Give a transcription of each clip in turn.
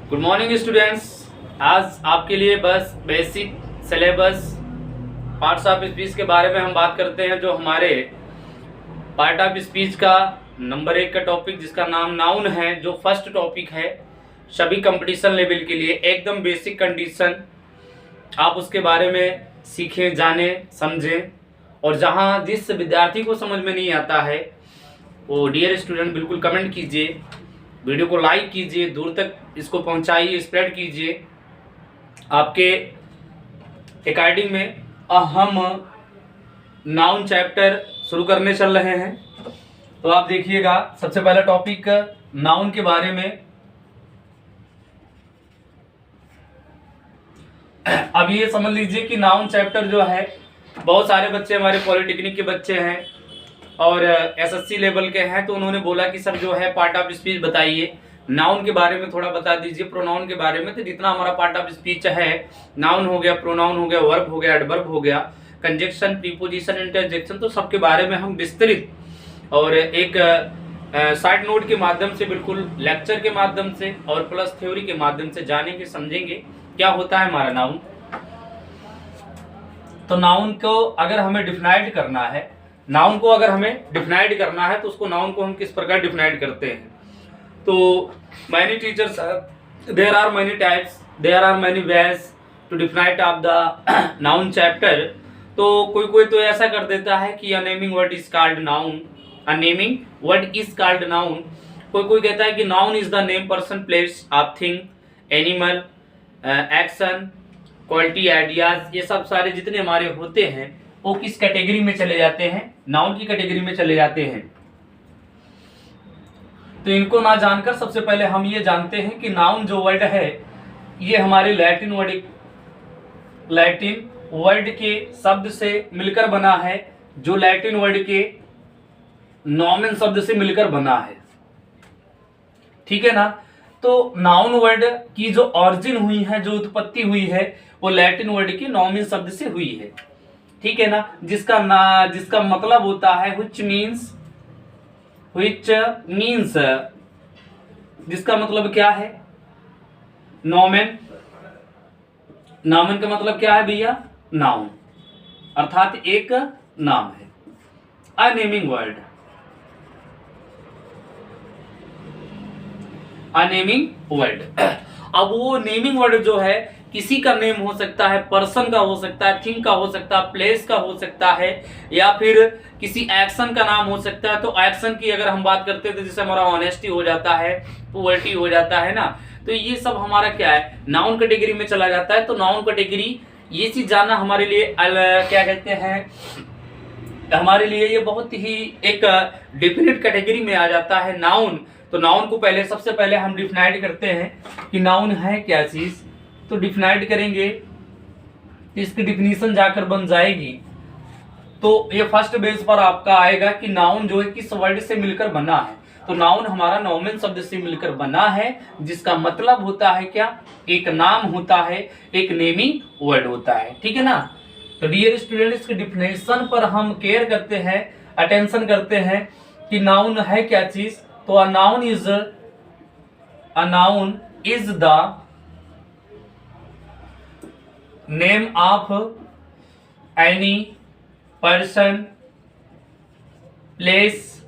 Good morning students. आज आपके लिए बस basic syllabus parts of speech के बारे में हम बात करते हैं। जो हमारे पार्ट ऑफ स्पीच का नंबर 1 का टॉपिक जिसका नाम नाउन है, जो फर्स्ट टॉपिक है सभी कंपटीशन लेवल के लिए, एकदम बेसिक कंडीशन आप उसके बारे में सीखें, जानें, समझें। और जहां जिस विद्यार्थी को समझ में नहीं आता है वो डियर स्टूडेंट बिल्कुल कमेंट कीजिए, वीडियो को लाइक कीजिए, दूर तक इसको पहुंचाइए, स्प्रेड कीजिए। आपके अकॉर्डिंग में हम नाउन चैप्टर शुरू करने चल रहे हैं। तो आप देखिएगा, सबसे पहला टॉपिक नाउन के बारे में। अब ये समझ लीजिए कि नाउन चैप्टर जो है, बहुत सारे बच्चे हमारे पॉलिटेक्निक के बच्चे हैं और एसएससी लेवल के हैं, तो उन्होंने बोला कि सर जो है पार्ट ऑफ स्पीच बताइए, नाउन के बारे में थोड़ा बता दीजिए, प्रोनाउन के बारे में। तो जितना हमारा पार्ट ऑफ स्पीच है, नाउन हो गया, प्रोनाउन हो गया, वर्ब हो गया, एडवर्ब हो गया, कंजक्शन, प्रीपोजिशन, इंटरजेक्शन, तो सबके बारे में हम विस्तृत और एक साइड नोट के माध्यम से, बिल्कुल लेक्चर के माध्यम से और प्लस थ्योरी के माध्यम से जानेंगे, समझेंगे क्या होता है हमारा नाउन। तो नाउन को अगर हमें डिफाइंड करना है, नाउन को अगर हमें डिफाइंड करना है तो उसको नाउन को हम किस प्रकार डिफाइंड करते हैं। तो many teachers, there are many types, there are many ways to define of the noun chapter. तो कोई तो ऐसा कर देता है कि a naming word is called noun, a naming word is called noun. कोई कहता है कि noun is the name, person, place of thing, animal, action, quality, ideas. ये सब सारे जितने हमारे होते हैं वो किस कैटेगरी में चले जाते हैं? नाउन की कैटेगरी में चले जाते हैं। तो इनको ना जानकर सबसे पहले हम ये जानते हैं कि नाउन जो वर्ड है ये हमारे लैटिन वर्ड के शब्द से मिलकर बना है, जो लैटिन वर्ड के नॉमिन शब्द से मिलकर बना है। ठीक है ना। तो नाउन वर्ड की जो ऑरिजिन हुई है, जो उत्पत्ति हुई है, वो लैटिन वर्ड के नॉमिन शब्द से हुई है। ठीक है ना। जिसका मतलब होता है which means, जिसका मतलब क्या है? नॉमेन। नॉमेन का मतलब क्या है भैया? नाउन, अर्थात एक नाम है। अ नेमिंग वर्ड, अ नेमिंग वर्ड। अब वो नेमिंग वर्ड जो है किसी का नेम हो सकता है, पर्सन का हो सकता है, थिंग का हो सकता है, प्लेस का हो सकता है, या फिर किसी एक्शन का नाम हो सकता है। तो एक्शन की अगर हम बात करते हैं तो जैसे हमारा ऑनेस्टी हो जाता है, पुअर्टी हो जाता है ना। तो ये सब हमारा क्या है? नाउन कैटेगरी में चला जाता है। तो नाउन कैटेगरी, ये चीज जानना हमारे लिए क्या कहते हैं, हमारे लिए ये बहुत ही एक डेफिनेट कैटेगरी में आ जाता है नाउन। तो नाउन को सबसे पहले हम डिफाइन करते हैं कि नाउन है क्या चीज। तो डिफाइन करेंगे तो इसकी डिफिनीशन जाकर बन जाएगी। तो ये फर्स्ट बेस पर आपका आएगा कि नाउन जो है किस वर्ड से मिलकर बना है। तो नाउन हमारा नॉमिन शब्द से मिलकर बना है, जिसका मतलब होता है क्या? एक नाम होता है, एक नेमिंग वर्ड होता है। ठीक है ना। तो डियर स्टूडेंट, इसके डिफिनेशन पर हम केयर करते हैं, अटेंशन करते हैं कि नाउन है क्या चीज। तो अ noun is the name of any person, place,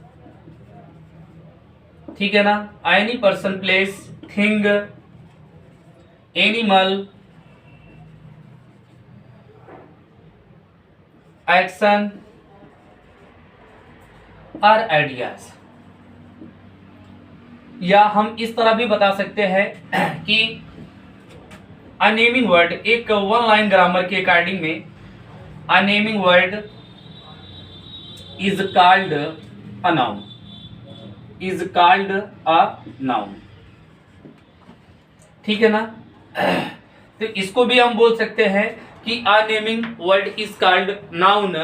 ठीक है ना, any person, place, thing, animal, action और आइडियाज। या हम इस तरह भी बता सकते हैं कि अ नेमिंग वर्ड, एक वन लाइन ग्रामर के अकॉर्डिंग में, अ naming word is called a noun, is called a noun. ठीक है ना। तो इसको भी हम बोल सकते हैं कि a naming word is called noun,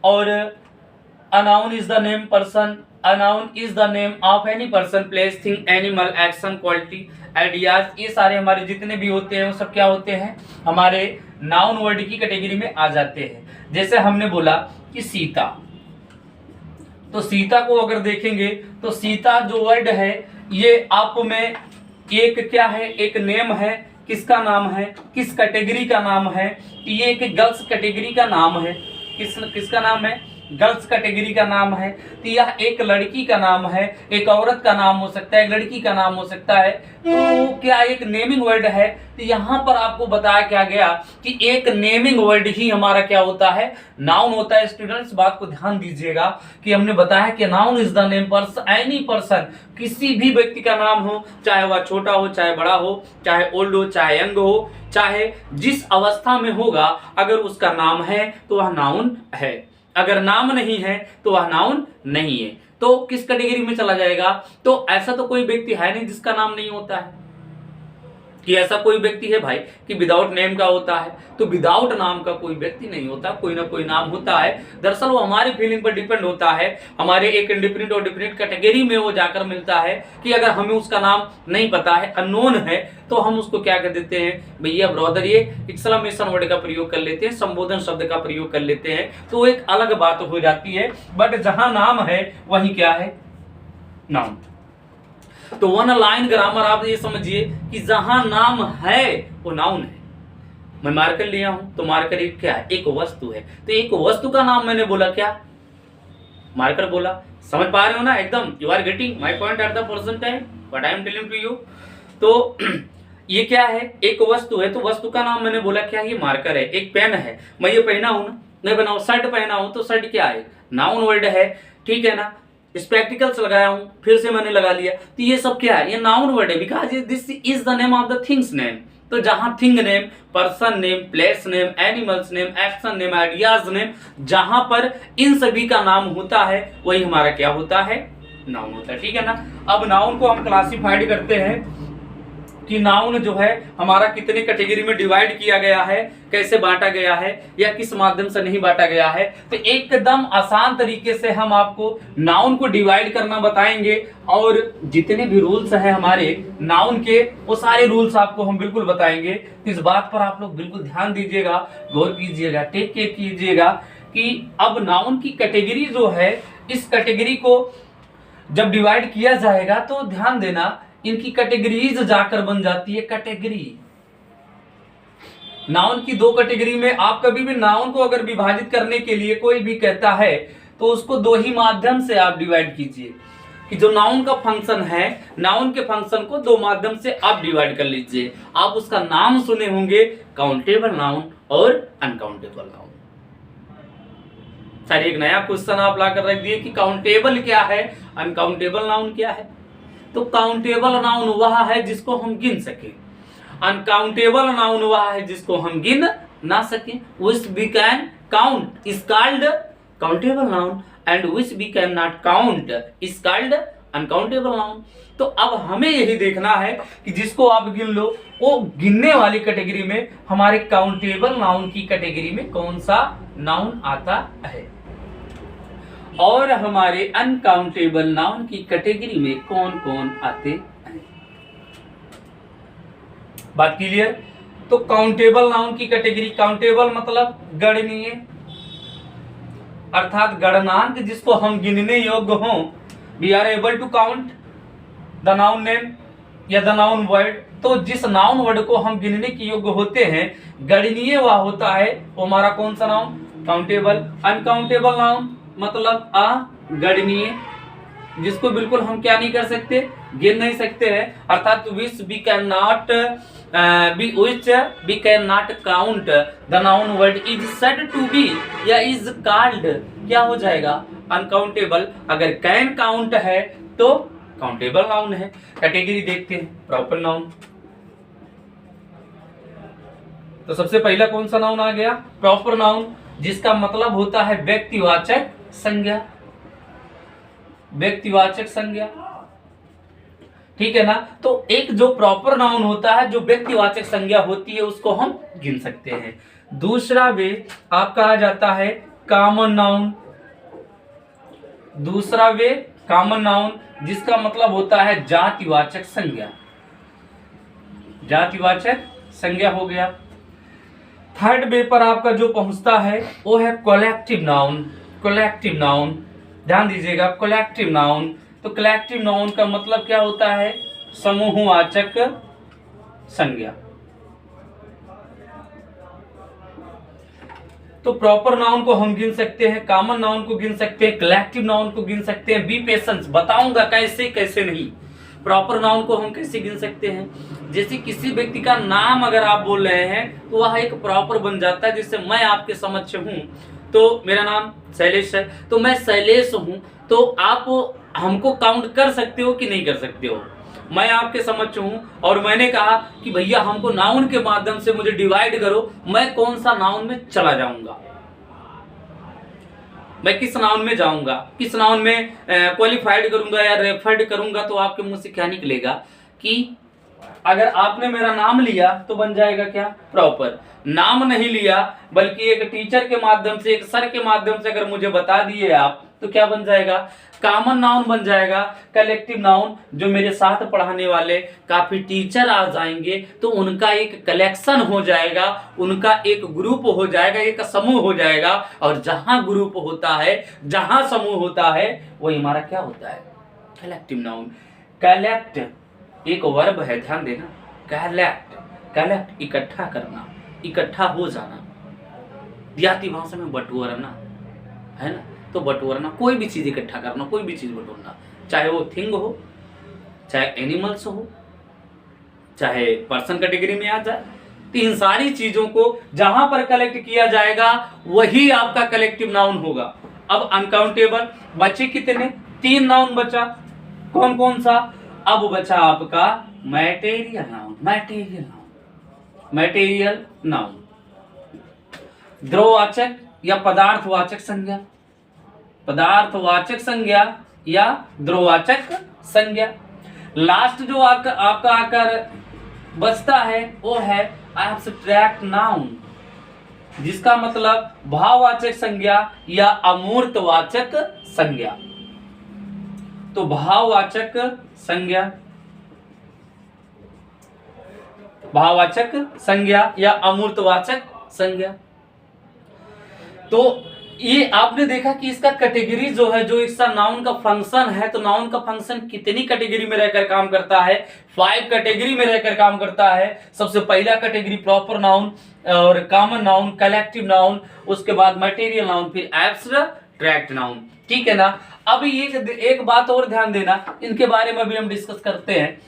और a noun is the name person, a noun is the name of any person, place, thing, animal, action, quality, ideas. ये सारे हमारे जितने भी होते हैं वो सब क्या होते हैं? हमारे नाउन वर्ड की कैटेगरी में आ जाते हैं। जैसे हमने बोला कि सीता, तो सीता को अगर देखेंगे तो सीता जो वर्ड है ये आप में एक क्या है, एक नेम है, किसका नाम है, किस कैटेगरी का नाम है, ये एक गर्ल्स कैटेगरी का नाम है, किसका नाम है, गर्ल्स कैटेगरी का नाम है। तो यह एक लड़की का नाम है, एक औरत का नाम हो सकता है, एक लड़की का नाम हो सकता है। तो क्या एक नेमिंग वर्ड है। तो यहाँ पर आपको बताया क्या गया कि एक नेमिंग वर्ड ही हमारा क्या होता है, नाउन होता है। स्टूडेंट्स बात को ध्यान दीजिएगा कि हमने बताया कि noun is the name person, any person, किसी भी व्यक्ति का नाम हो, चाहे वह छोटा हो चाहे बड़ा हो, चाहे ओल्ड हो चाहे यंग हो, चाहे जिस अवस्था में होगा, अगर उसका नाम है तो वह नाउन है, अगर नाम नहीं है तो वह नाउन नहीं है। तो किस कैटेगरी में चला जाएगा। तो ऐसा तो कोई व्यक्ति है नहीं जिसका नाम नहीं होता है, कि ऐसा कोई व्यक्ति है भाई कि विदाउट नेम का होता है। तो विदाउट नाम का कोई व्यक्ति नहीं होता, कोई ना कोई नाम होता है। दरअसल वो हमारी फीलिंग पर डिपेंड होता है, हमारे एक इंडिपेंडेंट और डिफरेंट कैटेगरी में वो जाकर मिलता है कि अगर हमें उसका नाम नहीं पता है, अननोन है, तो हम उसको क्या कर देते हैं, भैया ब्रदर, ये एक्सक्लेमेशन वर्ड का प्रयोग कर लेते हैं, संबोधन शब्द का प्रयोग कर लेते हैं। तो एक अलग बात हो जाती है। बट जहां नाम है वही क्या है, नाउन। तो वन लाइन ग्रामर आप ये समझिए कि जहां नाम है वो नाउन है। मैं मार्कर लिया हूं तो मार्कर एक क्या है, एक वस्तु है। तो एक वस्तु का नाम मैंने बोला क्या, मार्कर बोला। समझ पा रहे हो ना एकदम, you are getting my point at the present time what I am telling to you. तो ये क्या है, एक वस्तु है। तो वस्तु का नाम मैंने बोला क्या, ये मार्कर है। एक पेन है, मैं ये पहना हूं ना, मैं बनाऊ शर्ट पहना हूं, तो शर्ट क्या है, नाउन वर्ड है, ठीक है ना। स्पेक्टिकल्स लगाया हूं, फिर से मैंने लगा लिया, तो ये सब क्या है, ये नाउन वर्ड है, because this is the name of the things name. तो जहां thing name, person name, place name, animals name, action name, ideas name, जहां पर इन सभी का नाम होता है वही हमारा क्या होता है, नाउन होता है, ठीक है ना। अब नाउन को हम क्लासिफाइड करते हैं कि नाउन जो है हमारा कितने कैटेगरी में डिवाइड किया गया है, कैसे बांटा गया है, या किस माध्यम से नहीं बांटा गया है। तो एकदम आसान तरीके से हम आपको नाउन को डिवाइड करना बताएंगे, और जितने भी रूल्स हैं हमारे नाउन के, वो सारे रूल्स आपको हम बिल्कुल बताएंगे। तो इस बात पर आप लोग बिल्कुल ध्यान दीजिएगा, गौर कीजिएगा, टेक केयर कीजिएगा कि अब नाउन की कैटेगरी जो है, इस कैटेगरी को जब डिवाइड किया जाएगा तो ध्यान देना, इनकी कैटेगरीज जाकर बन जाती है कैटेगरी। नाउन की दो कैटेगरी में आप कभी भी नाउन को अगर विभाजित करने के लिए कोई भी कहता है तो उसको दो ही माध्यम से आप डिवाइड कीजिए, कि जो नाउन का फंक्शन है, नाउन के फंक्शन को दो माध्यम से आप डिवाइड कर लीजिए। आप उसका नाम सुने होंगे, काउंटेबल नाउन और अनकाउंटेबल नाउन। सर एक नया क्वेश्चन आप लाकर रख दिए कि काउंटेबल क्या है, अनकाउंटेबल नाउन क्या है। तो काउंटेबल नाउन वह है जिसको हम गिन सके, अनकाउंटेबल नाउन वह है जिसको हम गिन ना सके। which we can count is called countable noun and which we cannot count is called uncountable noun। तो अब हमें यही देखना है कि जिसको आप गिन लो, वो गिनने वाली कैटेगरी में हमारे काउंटेबल नाउन की कैटेगरी में कौन सा नाउन आता है, और हमारे अनकाउंटेबल नाउन की कैटेगरी में कौन कौन आते हैं। बात क्लियर। तो काउंटेबल नाउन की कैटेगरी, काउंटेबल मतलब गणनीय, अर्थात गणनांक जिसको हम गिनने योग्य हों। We are able to count the noun name या द नाउन वर्ड। तो जिस नाउन वर्ड को हम गिनने के योग्य होते हैं, गणनीय वह होता है, वो हमारा कौन सा नाउन, काउंटेबल। अनकाउंटेबल नाउन मतलब अगणनीय, जिसको बिल्कुल हम क्या नहीं कर सकते, गिन नहीं सकते हैं, अर्थात which we cannot count the noun word is said to be या is called क्या हो जाएगा, अनकाउंटेबल। अगर कैन काउंट है तो काउंटेबल नाउन है। कैटेगरी देखते हैं, प्रॉपर नाउन। तो सबसे पहला कौन सा नाउन आ गया, प्रॉपर नाउन, जिसका मतलब होता है व्यक्तिवाचक संज्ञा, व्यक्तिवाचक संज्ञा, ठीक है ना। तो एक जो प्रॉपर नाउन होता है, जो व्यक्तिवाचक संज्ञा होती है, उसको हम गिन सकते हैं। दूसरा वे आपका आ जाता है कॉमन नाउन। दूसरा वे कॉमन नाउन, जिसका मतलब होता है जातिवाचक संज्ञा, जातिवाचक संज्ञा हो गया। थर्ड वे पर आपका जो पहुंचता है वो है कलेक्टिव नाउन। कलेक्टिव नाउन ध्यान दीजिएगा, कलेक्टिव नाउन। तो कलेक्टिव नाउन का मतलब क्या होता है, समूहवाचक संज्ञा। तो प्रॉपर नाउन को हम गिन सकते हैं, कॉमन नाउन को गिन सकते हैं, कलेक्टिव नाउन को गिन सकते हैं। बी पेशेंस, बताऊंगा कैसे कैसे नहीं। प्रॉपर नाउन को हम कैसे गिन सकते हैं, जैसे किसी व्यक्ति का नाम अगर आप बोल रहे हैं तो वह एक प्रॉपर बन जाता है। जैसे मैं आपके समक्ष हूं तो मेरा नाम शैलेश है, तो मैं शैलेश हूं, तो आप हमको काउंट कर सकते हो कि नहीं कर सकते हो। मैं आपके समक्ष हूं और मैंने कहा कि भैया हमको नाउन के माध्यम से मुझे डिवाइड करो, मैं कौन सा नाउन में चला जाऊंगा, मैं किस नाउन में जाऊंगा, किस नाउन में क्वालिफाइड करूंगा या रेफर्ड करूंगा। तो आपके मुंह से क्या निकलेगा कि अगर आपने मेरा नाम लिया तो बन जाएगा क्या, प्रॉपर। नाम नहीं लिया बल्कि एक टीचर के माध्यम से, एक सर के माध्यम से अगर मुझे बता दिए आप, तो क्या बन जाएगा, कॉमन नाउन बन जाएगा। कलेक्टिव नाउन, जो मेरे साथ पढ़ाने वाले काफी टीचर आ जाएंगे तो उनका एक कलेक्शन हो जाएगा, उनका एक ग्रुप हो जाएगा, एक समूह हो जाएगा। और जहां ग्रुप होता है, जहां समूह होता है, वही हमारा क्या होता है, कलेक्टिव नाउन। कलेक्ट एक वर्ब है, ध्यान देना। कलेक्ट, कलेक्ट इकट्ठा करना, इकट्ठा हो जाना। देहाती भाषा में बटोरना है ना, तो बटोरना, कोई भी चीज इकट्ठा करना, कोई भी चीज बटोरना, चाहे वो थिंग हो, चाहे एनिमल्स हो, चाहे पर्सन कैटेगरी में आ जाए। तो इन सारी चीजों को जहां पर कलेक्ट किया जाएगा वही आपका कलेक्टिव नाउन होगा। अब अनकाउंटेबल बचे कितने, 3 नाउन बचा। कौन कौन सा, अब बचा आपका material noun. Material noun, material noun, द्रववाचक या पदार्थवाचक संज्ञा, पदार्थवाचक संज्ञा या द्रववाचक संज्ञा। लास्ट जो आपका आकर बचता है वो है एब्स्ट्रैक्ट नाउन, जिसका मतलब भाववाचक संज्ञा या अमूर्तवाचक संज्ञा। तो भाववाचक संज्ञा, भाववाचक संज्ञा या अमूर्तवाचक संज्ञा। तो ये आपने देखा कि इसका कैटेगरी जो है, जो इसका नाउन का फंक्शन है, तो नाउन का फंक्शन कितनी कैटेगरी में रहकर काम करता है, 5 कैटेगरी में रहकर काम करता है। सबसे पहला कैटेगरी प्रॉपर नाउन और कॉमन नाउन, कलेक्टिव नाउन, उसके बाद मटेरियल नाउन, फिर एब्स्ट्रैक्ट नाउन। ठीक है ना। अब ये एक बात और ध्यान देना, इनके बारे में भी हम डिस्कस करते हैं,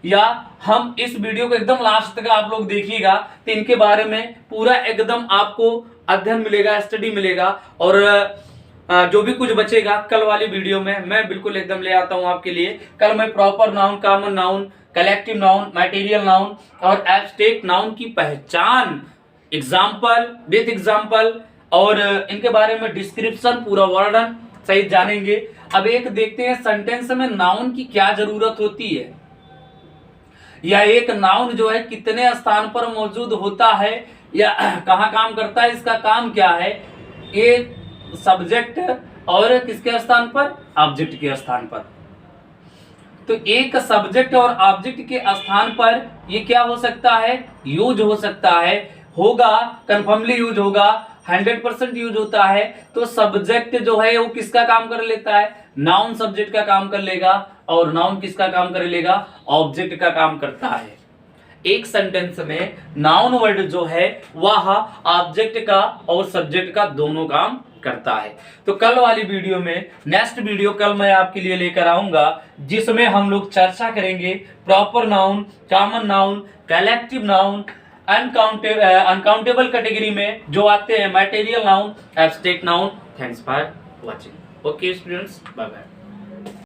या हम इस वीडियो को एकदम लास्ट तक आप लोग देखिएगा, तो इनके बारे में पूरा एकदम आपको अध्ययन मिलेगा, स्टडी मिलेगा। और जो भी कुछ बचेगा कल वाली वीडियो में मैं बिल्कुल एकदम ले आता हूं आपके लिए। कल मैं proper noun, common noun, collective noun, material noun और एब्स्ट्रैक्ट नाउन की पहचान, एग्जाम्पल, विद एग्जाम्पल और इनके बारे में डिस्क्रिप्शन, पूरा वर्णन सहित जानेंगे। अब एक देखते हैं सेंटेंस में नाउन की क्या जरूरत होती है, या एक नाउन जो है कितने स्थान पर मौजूद होता है या कहाँ काम करता है, इसका काम क्या है। एक सब्जेक्ट और किसके स्थान पर, ऑब्जेक्ट के स्थान पर। तो एक सब्जेक्ट और ऑब्जेक्ट के स्थान पर ये क्या हो सकता है, यूज हो सकता है, होगा, कन्फर्मली यूज होगा, 100% यूज होता है। तो सब्जेक्ट जो है वो किसका काम कर लेता है, नाउन सब्जेक्ट का काम कर लेगा, और नाउन किसका काम कर लेगा, ऑब्जेक्ट का काम करता है। एक सेंटेंस में नाउन वर्ड जो है वह ऑब्जेक्ट का और सब्जेक्ट का दोनों काम करता है। तो कल वाली वीडियो में, नेक्स्ट वीडियो कल मैं आपके लिए लेकर आऊंगा, जिसमें हम लोग चर्चा करेंगे proper noun, common noun, collective noun, uncountable category में जो आते हैं material noun, abstract noun. Thanks for watching. Okay students, bye bye.